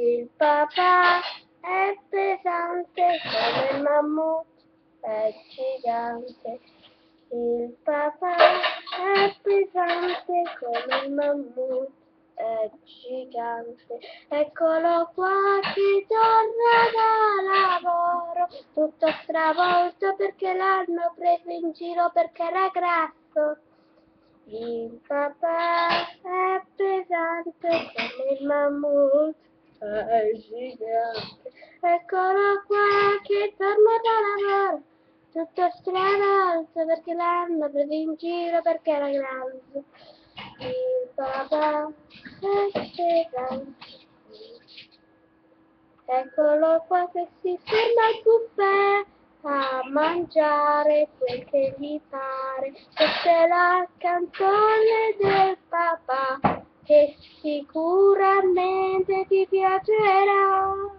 Il papà è pesante come il mammut, è gigante. Il papà è pesante come il mammut, è gigante. Eccolo qua che torna da lavoro, tutto stravolto perché l'hanno preso in giro perché era grasso. Il papà è pesante come il mammut, è gigante. Eccolo qua che torna da lavoro, tutto stravolto perché l'hanno preso in giro perché era grande. Il papà è pesante. Eccolo qua che si ferma al buffet a mangiare quel che gli pare. Questa è la canzone del papà che sicuramente ti piacerà.